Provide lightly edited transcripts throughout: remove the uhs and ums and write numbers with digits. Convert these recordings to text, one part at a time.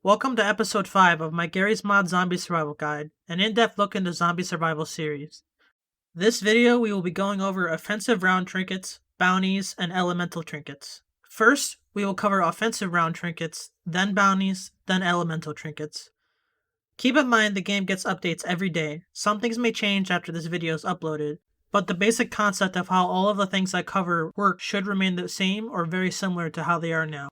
Welcome to episode 5 of my Garry's Mod Zombie Survival Guide, an in-depth look into zombie survival series. This video we will be going over offensive round trinkets, bounties, and elemental trinkets. First, we will cover offensive round trinkets, then bounties, then elemental trinkets. Keep in mind the game gets updates every day. Some things may change after this video is uploaded, but the basic concept of how all of the things I cover work should remain the same or very similar to how they are now.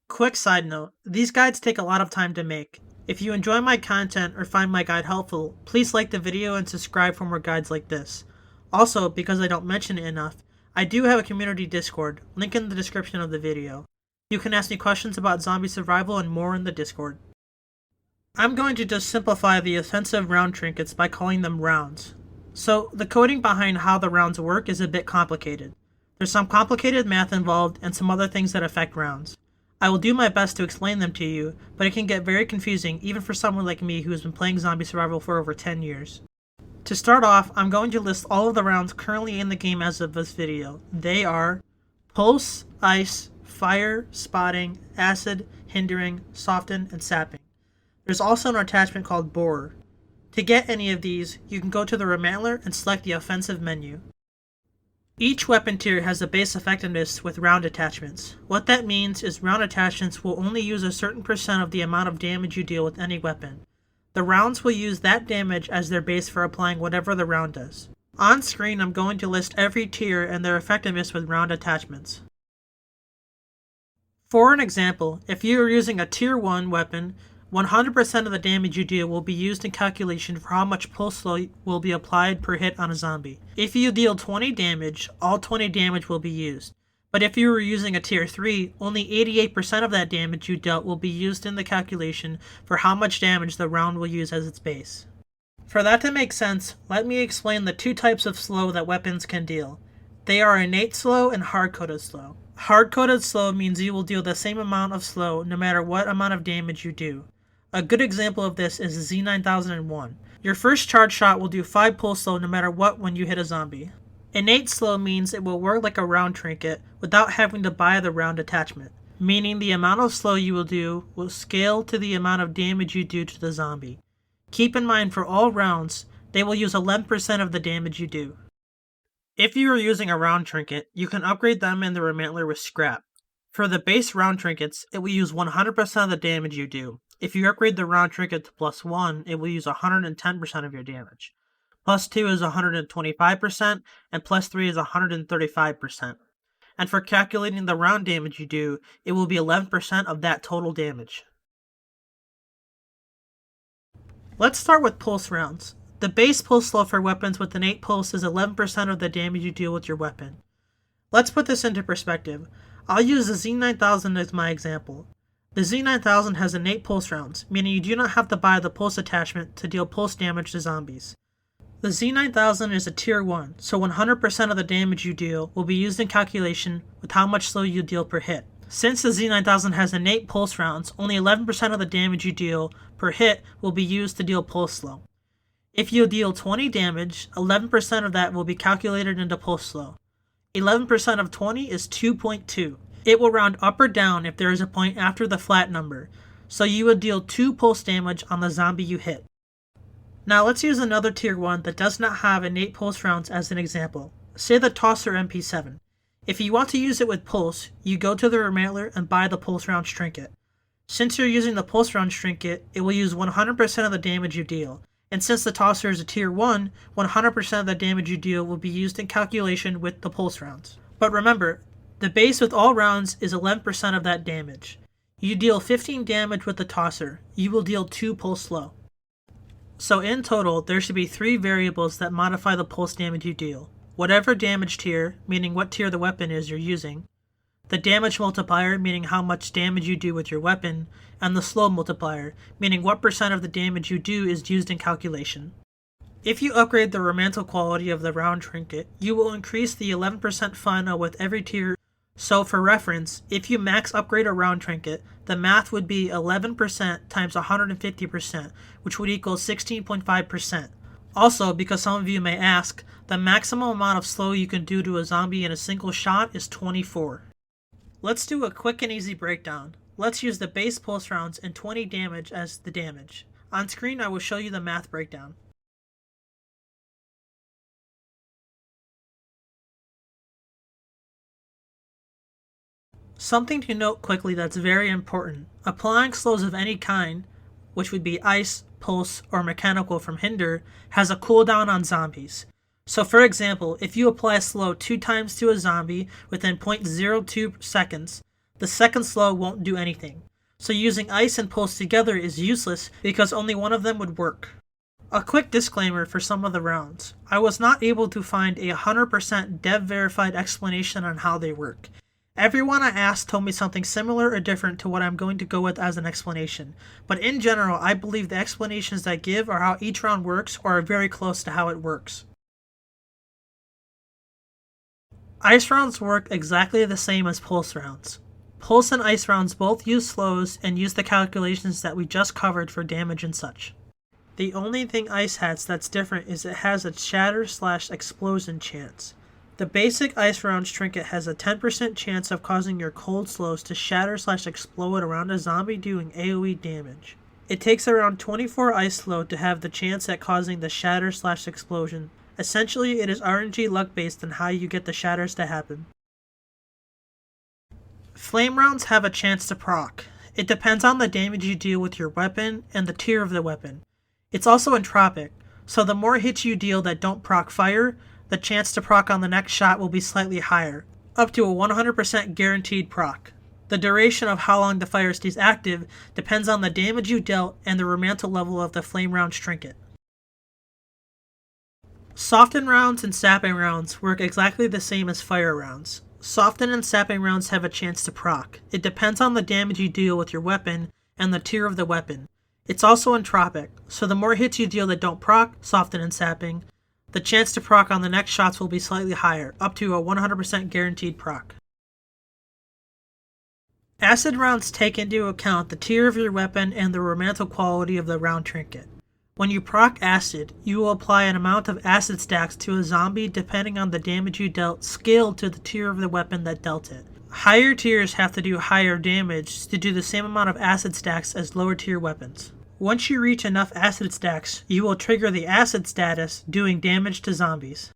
Quick side note, these guides take a lot of time to make. If you enjoy my content or find my guide helpful, please like the video and subscribe for more guides like this. Also, because I don't mention it enough, I do have a community Discord, link in the description of the video. You can ask me questions about zombie survival and more in the Discord. I'm going to just simplify the offensive round trinkets by calling them rounds. So, the coding behind how the rounds work is a bit complicated. There's some complicated math involved and some other things that affect rounds. I will do my best to explain them to you, but it can get very confusing even for someone like me who has been playing zombie survival for over 10 years. To start off, I'm going to list all of the rounds currently in the game as of this video. They are Pulse, Ice, Fire, Spotting, Acid, Hindering, Soften, and Sapping. There's also an attachment called Borer. To get any of these, you can go to the Remantler and select the offensive menu. Each weapon tier has a base effectiveness with round attachments. What that means is round attachments will only use a certain percent of the amount of damage you deal with any weapon. The rounds will use that damage as their base for applying whatever the round does. On screen, I'm going to list every tier and their effectiveness with round attachments. For an example, if you are using a tier 1 weapon, 100% of the damage you deal will be used in calculation for how much pulse flow will be applied per hit on a zombie. If you deal 20 damage, all 20 damage will be used. But if you were using a tier 3, only 88% of that damage you dealt will be used in the calculation for how much damage the round will use as its base. For that to make sense, let me explain the two types of slow that weapons can deal. They are innate slow and hard-coded slow. Hard-coded slow means you will deal the same amount of slow no matter what amount of damage you do. A good example of this is the Z9001. Your first charge shot will do 5 pulse slow no matter what when you hit a zombie. Innate slow means it will work like a round trinket without having to buy the round attachment, meaning the amount of slow you will do will scale to the amount of damage you do to the zombie. Keep in mind for all rounds, they will use 11% of the damage you do. If you are using a round trinket, you can upgrade them in the Remantler with scrap. For the base round trinkets, it will use 100% of the damage you do. If you upgrade the round trinket to +1, it will use 110% of your damage. +2 is 125%, and +3 is 135%. And for calculating the round damage you do, it will be 11% of that total damage. Let's start with pulse rounds. The base pulse slow for weapons with innate pulse is 11% of the damage you deal with your weapon. Let's put this into perspective. I'll use the Z9000 as my example. The Z9000 has innate pulse rounds, meaning you do not have to buy the pulse attachment to deal pulse damage to zombies. The Z9000 is a tier 1, so 100% of the damage you deal will be used in calculation with how much slow you deal per hit. Since the Z9000 has innate pulse rounds, only 11% of the damage you deal per hit will be used to deal pulse slow. If you deal 20 damage, 11% of that will be calculated into pulse slow. 11% of 20 is 2.2. It will round up or down if there is a point after the flat number, so you would deal 2 pulse damage on the zombie you hit. Now let's use another tier 1 that does not have innate pulse rounds as an example. Say the Tosser MP7. If you want to use it with pulse, you go to the Remantler and buy the pulse rounds trinket. Since you're using the pulse rounds trinket, it will use 100% of the damage you deal. And since the Tosser is a tier 1, 100% of the damage you deal will be used in calculation with the pulse rounds. But remember, the base with all rounds is 11% of that damage. You deal 15 damage with the Tosser, you will deal 2 pulse slow. So in total, there should be 3 variables that modify the pulse damage you deal. Whatever damage tier, meaning what tier the weapon is you're using, the damage multiplier, meaning how much damage you do with your weapon, and the slow multiplier, meaning what percent of the damage you do is used in calculation. If you upgrade the Remantler quality of the round trinket, you will increase the 11% final with every tier. So for reference, if you max upgrade a round trinket, the math would be 11% times 150%, which would equal 16.5%. Also, because some of you may ask, the maximum amount of slow you can do to a zombie in a single shot is 24. Let's do a quick and easy breakdown. Let's use the base pulse rounds and 20 damage as the damage. On screen I will show you the math breakdown. Something to note quickly that's very important. Applying slows of any kind, which would be ice, pulse, or mechanical from Hinder, has a cooldown on zombies. So for example, if you apply a slow 2 times to a zombie within 0.02 seconds, the second slow won't do anything. So using ice and pulse together is useless because only one of them would work. A quick disclaimer for some of the rounds. I was not able to find a 100% dev verified explanation on how they work. Everyone I asked told me something similar or different to what I'm going to go with as an explanation, but in general I believe the explanations I give are how each round works or are very close to how it works. Ice rounds work exactly the same as pulse rounds. Pulse and ice rounds both use slows and use the calculations that we just covered for damage and such. The only thing ice has that's different is it has a shatter/explosion chance. The basic Ice Rounds trinket has a 10% chance of causing your cold slows to shatter/explode around a zombie doing AoE damage. It takes around 24 ice slow to have the chance at causing the shatter/explosion. Essentially, it is RNG luck based on how you get the shatters to happen. Flame rounds have a chance to proc. It depends on the damage you deal with your weapon and the tier of the weapon. It's also entropic, so the more hits you deal that don't proc fire, the chance to proc on the next shot will be slightly higher, up to a 100% guaranteed proc. The duration of how long the fire stays active depends on the damage you dealt and the romantal level of the Flame Rounds trinket. Soften rounds and sapping rounds work exactly the same as fire rounds. Soften and sapping rounds have a chance to proc. It depends on the damage you deal with your weapon and the tier of the weapon. It's also entropic, so the more hits you deal that don't proc, soften and sapping, the chance to proc on the next shots will be slightly higher, up to a 100% guaranteed proc. Acid rounds take into account the tier of your weapon and the romantal quality of the round trinket. When you proc acid, you will apply an amount of acid stacks to a zombie depending on the damage you dealt scaled to the tier of the weapon that dealt it. Higher tiers have to do higher damage to do the same amount of acid stacks as lower tier weapons. Once you reach enough acid stacks, you will trigger the acid status, doing damage to zombies.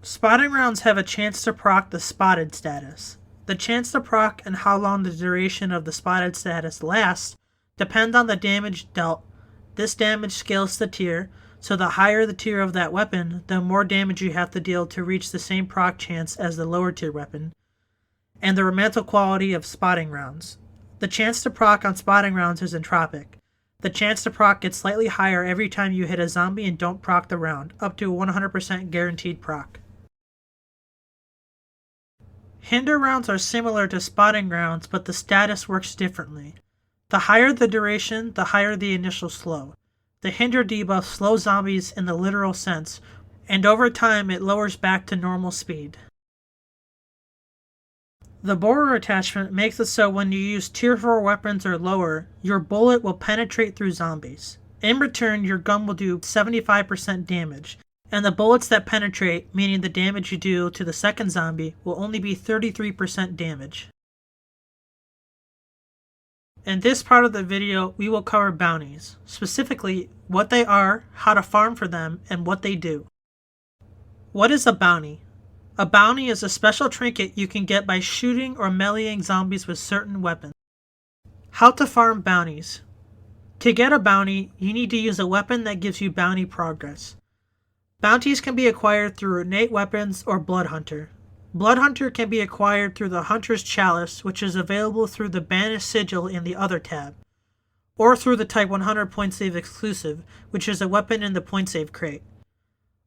Spotting rounds have a chance to proc the spotted status. The chance to proc and how long the duration of the spotted status lasts depend on the damage dealt. This damage scales the tier, so the higher the tier of that weapon, the more damage you have to deal to reach the same proc chance as the lower tier weapon, and the romantal quality of spotting rounds. The chance to proc on spotting rounds is entropic. The chance to proc gets slightly higher every time you hit a zombie and don't proc the round, up to 100% guaranteed proc. Hinder rounds are similar to spotting rounds, but the status works differently. The higher the duration, the higher the initial slow. The Hinder debuff slows zombies in the literal sense, and over time it lowers back to normal speed. The borer attachment makes it so when you use tier 4 weapons or lower, your bullet will penetrate through zombies. In return, your gun will do 75% damage, and the bullets that penetrate, meaning the damage you do to the second zombie, will only be 33% damage. In this part of the video, we will cover bounties, specifically what they are, how to farm for them, and what they do. What is a bounty? A bounty is a special trinket you can get by shooting or meleeing zombies with certain weapons. How to farm bounties. To get a bounty, you need to use a weapon that gives you bounty progress. Bounties can be acquired through innate weapons or Blood Hunter. Blood Hunter can be acquired through the Hunter's Chalice, which is available through the Banished Sigil in the Other tab, or through the Type 100 Point Save exclusive, which is a weapon in the Point Save crate.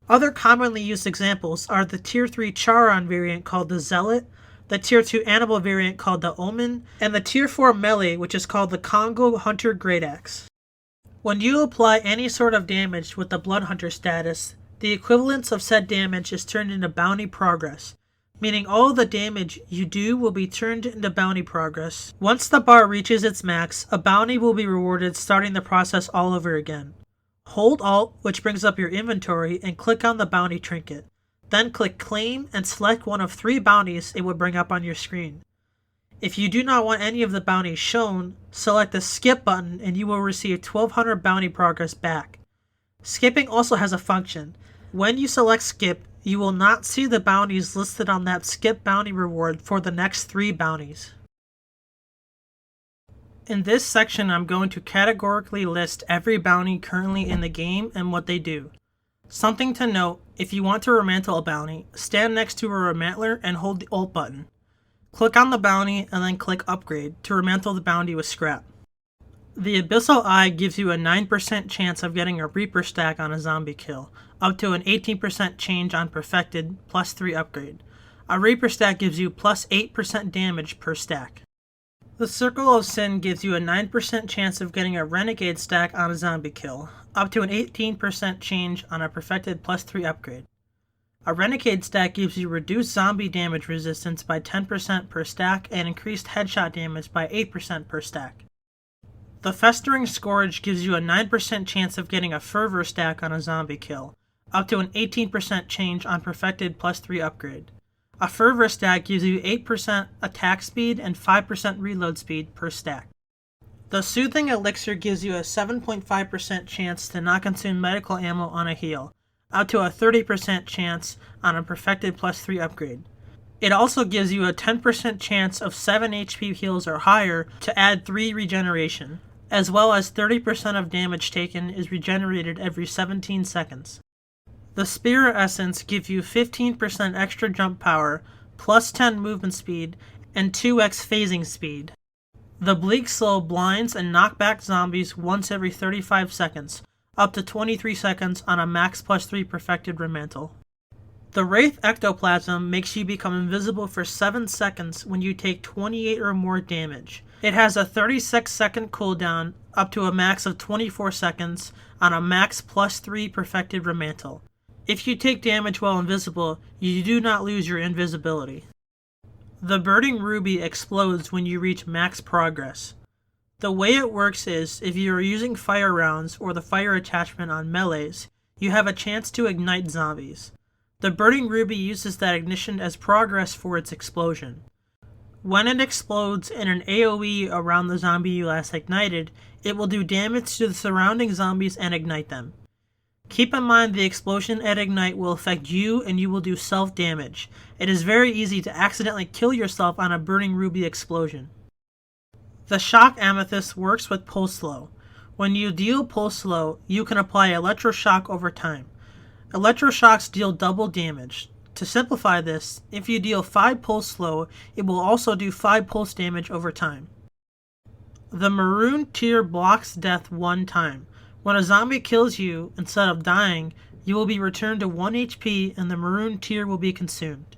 Other commonly used examples are the Tier 3 Charon variant called the Zealot, the Tier 2 Animal variant called the Omen, and the Tier 4 Melee which is called the Congo Hunter Great Axe. When you apply any sort of damage with the Blood Hunter status, the equivalence of said damage is turned into bounty progress, meaning all of the damage you do will be turned into bounty progress. Once the bar reaches its max, a bounty will be rewarded, starting the process all over again. Hold Alt, which brings up your inventory, and click on the bounty trinket. Then click Claim and select one of 3 bounties it would bring up on your screen. If you do not want any of the bounties shown, select the skip button and you will receive 1200 bounty progress back. Skipping also has a function. When you select skip, you will not see the bounties listed on that skip bounty reward for the next 3 bounties. In this section, I'm going to categorically list every bounty currently in the game and what they do. Something to note, if you want to remantle a bounty, stand next to a remantler and hold the Alt button. Click on the bounty and then click Upgrade to remantle the bounty with scrap. The Abyssal Eye gives you a 9% chance of getting a Reaper stack on a zombie kill, up to an 18% change on Perfected, plus 3 upgrade. A Reaper stack gives you plus 8% damage per stack. The Circle of Sin gives you a 9% chance of getting a Renegade stack on a zombie kill, up to an 18% change on a Perfected plus 3 upgrade. A Renegade stack gives you reduced zombie damage resistance by 10% per stack and increased headshot damage by 8% per stack. The Festering Scourge gives you a 9% chance of getting a Fervor stack on a zombie kill, up to an 18% change on Perfected plus 3 upgrade. A Fervor stack gives you 8% attack speed and 5% reload speed per stack. The Soothing Elixir gives you a 7.5% chance to not consume medical ammo on a heal, up to a 30% chance on a Perfected plus 3 upgrade. It also gives you a 10% chance of 7 HP heals or higher to add 3 regeneration, as well as 30% of damage taken is regenerated every 17 seconds. The Spirit Essence gives you 15% extra jump power, plus 10 movement speed, and 2x phasing speed. The Bleak Soul blinds and knock back zombies once every 35 seconds, up to 23 seconds on a max plus 3 perfected remantle. The Wraith Ectoplasm makes you become invisible for 7 seconds when you take 28 or more damage. It has a 36-second cooldown, up to a max of 24 seconds on a max plus 3 perfected remantle. If you take damage while invisible, you do not lose your invisibility. The Burning Ruby explodes when you reach max progress. The way it works is, if you are using fire rounds or the fire attachment on melees, you have a chance to ignite zombies. The Burning Ruby uses that ignition as progress for its explosion. When it explodes in an AoE around the zombie you last ignited, it will do damage to the surrounding zombies and ignite them. Keep in mind the explosion at ignite will affect you and you will do self-damage. It is very easy to accidentally kill yourself on a Burning Ruby explosion. The Shock Amethyst works with Pulse Slow. When you deal Pulse Slow, you can apply Electroshock over time. Electroshocks deal double damage. To simplify this, if you deal 5 Pulse Slow, it will also do 5 pulse damage over time. The Maroon Tear blocks death 1 time. When a zombie kills you, instead of dying, you will be returned to 1 HP and the Maroon Tear will be consumed.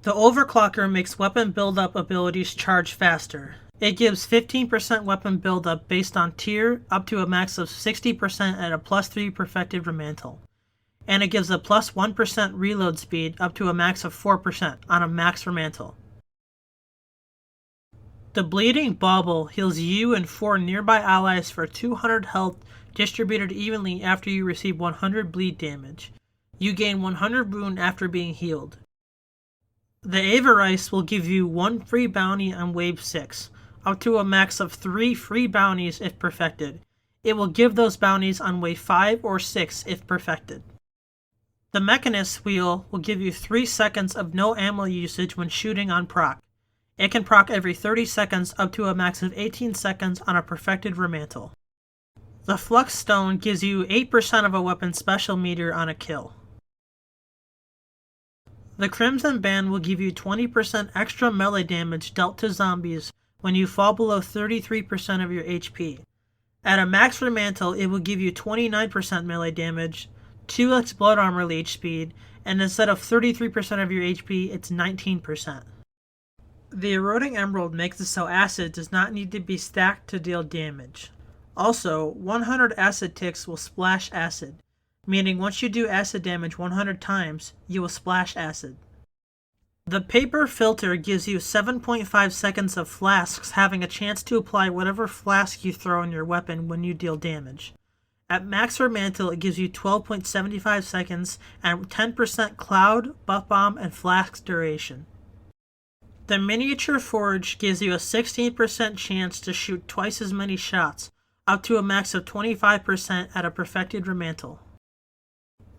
The Overclocker makes weapon build-up abilities charge faster. It gives 15% weapon build-up based on tier, up to a max of 60% at a plus 3 perfected remantle. And it gives a plus 1% reload speed up to a max of 4% on a max remantle. The Bleeding Bauble heals you and 4 nearby allies for 200 health distributed evenly after you receive 100 bleed damage. You gain 100 wound after being healed. The Avarice will give you 1 free bounty on wave 6, up to a max of 3 free bounties if perfected. It will give those bounties on wave 5 or 6 if perfected. The Mechanist Wheel will give you 3 seconds of no ammo usage when shooting on proc. It can proc every 30 seconds up to a max of 18 seconds on a perfected remantle. The Flux Stone gives you 8% of a weapon's special meter on a kill. The Crimson Band will give you 20% extra melee damage dealt to zombies when you fall below 33% of your HP. At a max remantle, it will give you 29% melee damage, 2x blood armor leech speed, and instead of 33% of your HP, it's 19%. The Eroding Emerald makes it so acid does not need to be stacked to deal damage. Also, 100 acid ticks will splash acid, meaning once you do acid damage 100 times, you will splash acid. The Paper Filter gives you 7.5 seconds of flasks having a chance to apply whatever flask you throw in your weapon when you deal damage. At max remantle, it gives you 12.75 seconds and 10% cloud, buff bomb, and flask duration. The miniature forge gives you a 16% chance to shoot twice as many shots, up to a max of 25% at a perfected remantle.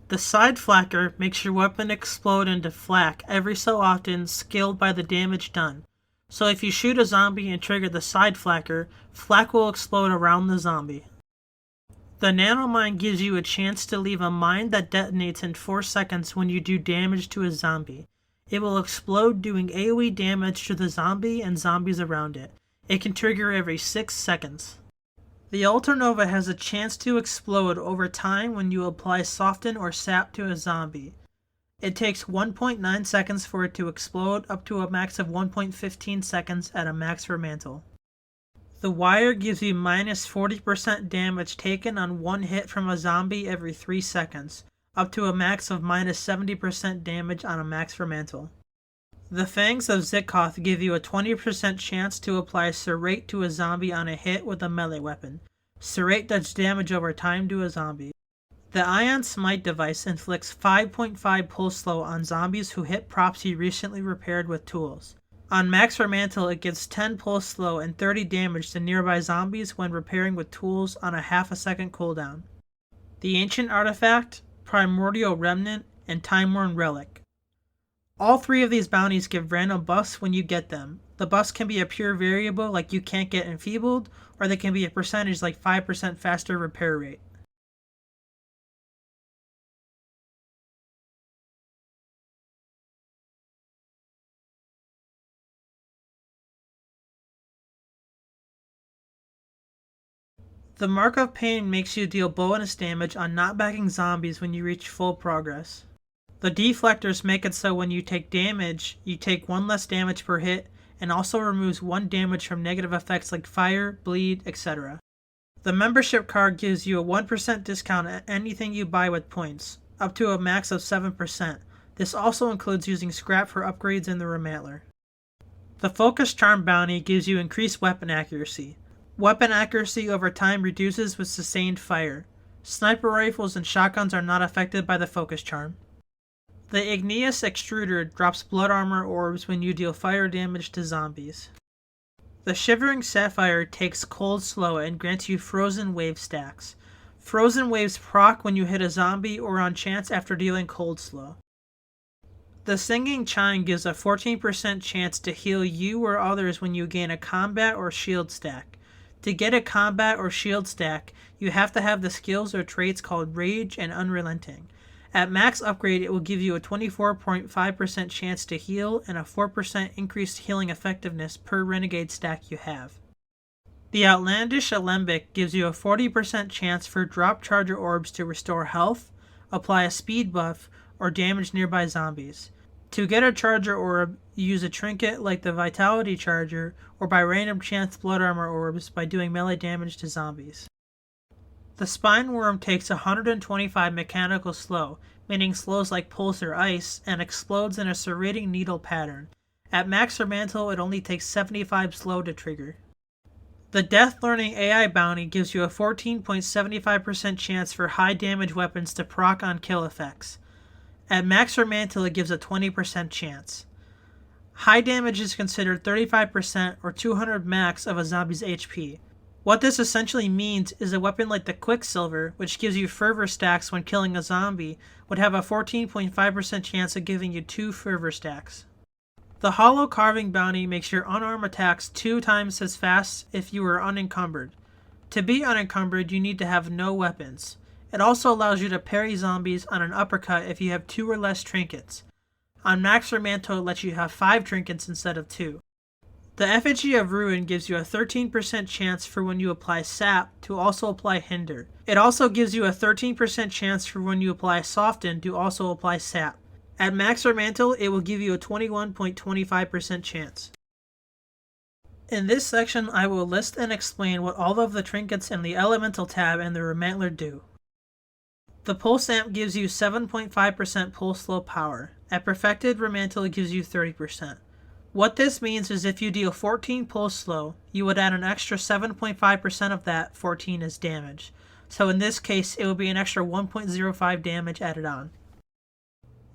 The side flacker makes your weapon explode into flak every so often, scaled by the damage done. So if you shoot a zombie and trigger the side flacker, flak will explode around the zombie. The nanomine gives you a chance to leave a mine that detonates in 4 seconds when you do damage to a zombie. It will explode doing AoE damage to the zombie and zombies around it. It can trigger every 6 seconds. The Ultranova has a chance to explode over time when you apply Soften or Sap to a zombie. It takes 1.9 seconds for it to explode, up to a max of 1.15 seconds at a max remantle. The Wire gives you minus 40% damage taken on one hit from a zombie every 3 seconds, up to a max of minus 70% damage on a max remantle. The Fangs of Zitkoth give you a 20% chance to apply Serrate to a zombie on a hit with a melee weapon. Serrate does damage over time to a zombie. The Ion Smite device inflicts 5.5 pulse slow on zombies who hit props you recently repaired with tools. On max remantle, it gives 10 pulse slow and 30 damage to nearby zombies when repairing with tools on a half a second cooldown. The Ancient Artifact, Primordial Remnant, and Time-Worn Relic. All 3 of these bounties give random buffs when you get them. The buffs can be a pure variable like you can't get enfeebled, or they can be a percentage like 5% faster repair rate. The Mark of Pain makes you deal bonus damage on knockbacking zombies when you reach full progress. The deflectors make it so when you take damage, you take 1 less damage per hit, and also removes 1 damage from negative effects like fire, bleed, etc. The membership card gives you a 1% discount at anything you buy with points, up to a max of 7%. This also includes using scrap for upgrades in the Remantler. The Focus Charm bounty gives you increased weapon accuracy. Weapon accuracy over time reduces with sustained fire. Sniper rifles and shotguns are not affected by the Focus Charm. The Igneous Extruder drops blood armor orbs when you deal fire damage to zombies. The Shivering Sapphire takes cold slow and grants you frozen wave stacks. Frozen waves proc when you hit a zombie or on chance after dealing cold slow. The Singing Chime gives a 14% chance to heal you or others when you gain a combat or shield stack. To get a combat or shield stack, you have to have the skills or traits called Rage and Unrelenting. At max upgrade, it will give you a 24.5% chance to heal and a 4% increased healing effectiveness per renegade stack you have. The Outlandish Alembic gives you a 40% chance for drop charger orbs to restore health, apply a speed buff, or damage nearby zombies. To get a charger orb, you use a trinket like the Vitality Charger, or by random chance blood armor orbs by doing melee damage to zombies. The Spine Worm takes 125 mechanical slow, meaning slows like pulse or ice, and explodes in a serrating needle pattern. At max remantle, it only takes 75 slow to trigger. The Death Learning AI bounty gives you a 14.75% chance for high damage weapons to proc on kill effects. At max remantle, it gives a 20% chance. High damage is considered 35% or 200 max of a zombie's HP. What this essentially means is a weapon like the Quicksilver, which gives you fervor stacks when killing a zombie, would have a 14.5% chance of giving you 2 fervor stacks. The Hollow Carving bounty makes your unarmed attacks 2 times as fast if you are unencumbered. To be unencumbered, you need to have no weapons. It also allows you to parry zombies on an uppercut if you have 2 or less trinkets. On max remantle, it lets you have 5 trinkets instead of 2. The Effigy of Ruin gives you a 13% chance for when you apply Sap to also apply Hinder. It also gives you a 13% chance for when you apply Soften to also apply Sap. At max remantle, it will give you a 21.25% chance. In this section, I will list and explain what all of the trinkets in the Elemental tab and the Remantler do. The Pulse Amp gives you 7.5% pulse slow power. At Perfected Remantle, it gives you 30%. What this means is if you deal 14 pulse slow, you would add an extra 7.5% of that 14 as damage. So in this case, it would be an extra 1.05 damage added on.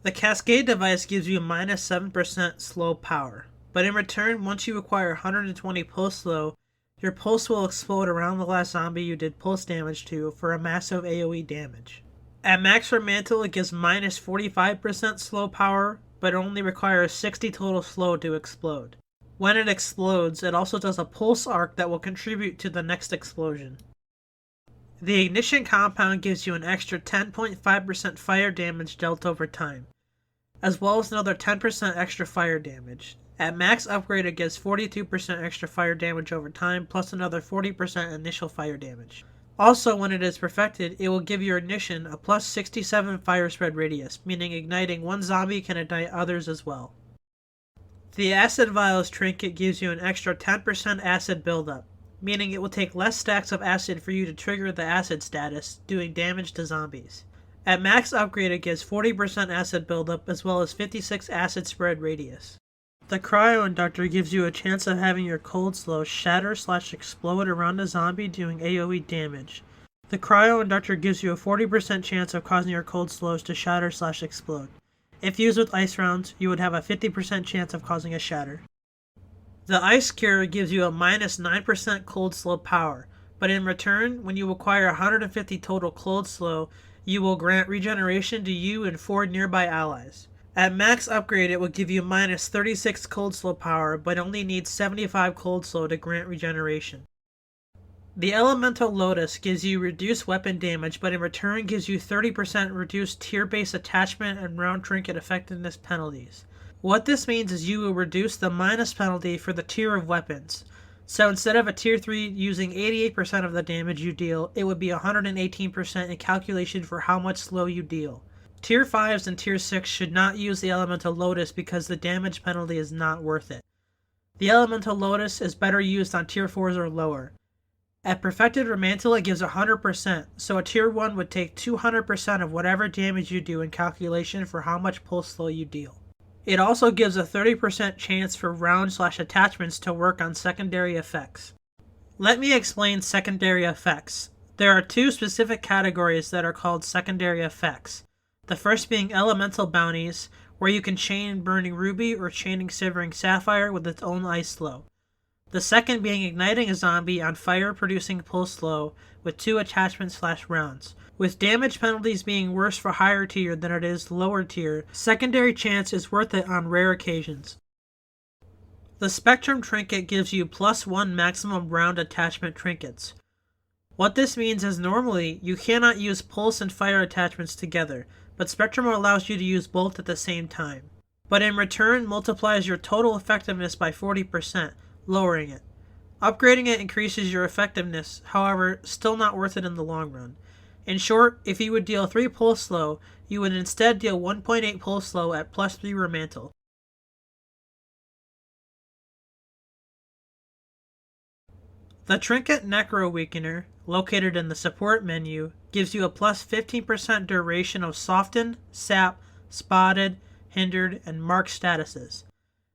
The Cascade device gives you minus 7% slow power. but in return, once you acquire 120 pulse slow, your pulse will explode around the last zombie you did pulse damage to for a massive AoE damage. At max for mantle, it gives minus 45% slow power, but it only requires 60 total slow to explode. When it explodes, it also does a pulse arc that will contribute to the next explosion. The ignition compound gives you an extra 10.5% fire damage dealt over time, as well as another 10% extra fire damage. At max upgrade, it gives 42% extra fire damage over time, plus another 40% initial fire damage. Also, when it is perfected, it will give your ignition a plus 67 fire spread radius, meaning igniting one zombie can ignite others as well. The Acid Vials trinket gives you an extra 10% acid buildup, meaning it will take less stacks of acid for you to trigger the acid status, doing damage to zombies. At max upgrade, it gives 40% acid buildup as well as 56 acid spread radius. The Cryo Inductor gives you a chance of having your cold slow shatter/explode around a zombie doing AoE damage. The Cryo Inductor gives you a 40% chance of causing your cold slows to shatter/explode. If used with ice rounds, you would have a 50% chance of causing a shatter. The Ice Cure gives you a minus 9% cold slow power, but in return, when you acquire 150 total cold slow, you will grant regeneration to you and 4 nearby allies. At max upgrade, it will give you minus 36 cold slow power, but only needs 75 cold slow to grant regeneration. The Elemental Lotus gives you reduced weapon damage, but in return gives you 30% reduced tier-based attachment and round trinket effectiveness penalties. What this means is you will reduce the minus penalty for the tier of weapons. So instead of a tier 3 using 88% of the damage you deal, it would be 118% in calculation for how much slow you deal. Tier 5s and Tier 6 should not use the Elemental Lotus because the damage penalty is not worth it. The Elemental Lotus is better used on Tier 4s or lower. At Perfected Remantle, it gives 100%, so a Tier 1 would take 200% of whatever damage you do in calculation for how much pulse slow you deal. It also gives a 30% chance for round/attachments to work on secondary effects. Let me explain secondary effects. There are 2 specific categories that are called secondary effects. The first being Elemental Bounties, where you can chain Burning Ruby or chaining Shivering Sapphire with its own ice slow. The second being igniting a zombie on fire producing pulse slow with 2 attachments/rounds. With damage penalties being worse for higher tier than it is lower tier, secondary chance is worth it on rare occasions. The Spectrum Trinket gives you +1 maximum round attachment trinkets. What this means is normally you cannot use pulse and fire attachments together, but Spectrum allows you to use both at the same time. But in return multiplies your total effectiveness by 40%, lowering it. Upgrading it increases your effectiveness, however, still not worth it in the long run. In short, if you would deal 3 pulse slow, you would instead deal 1.8 pulse slow at +3 Remantle. The Trinket Necro Weakener, located in the support menu, gives you a +15% duration of Softened, Sap, Spotted, Hindered, and Marked statuses.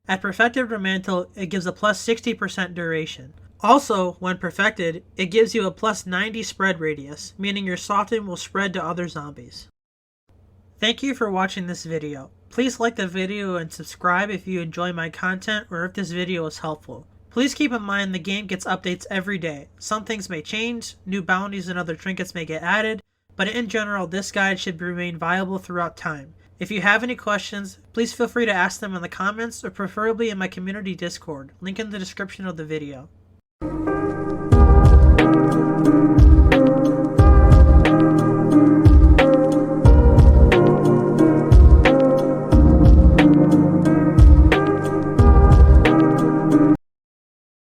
At Perfected Remantle, it gives a +60% duration. Also, when perfected, it gives you a +90 spread radius, meaning your Soften will spread to other zombies. Thank you for watching this video. Please like the video and subscribe if you enjoy my content or if this video is helpful. Please keep in mind the game gets updates every day. Some things may change, new bounties and other trinkets may get added, but in general this guide should remain viable throughout time. If you have any questions, please feel free to ask them in the comments or preferably in my community Discord, link in the description of the video.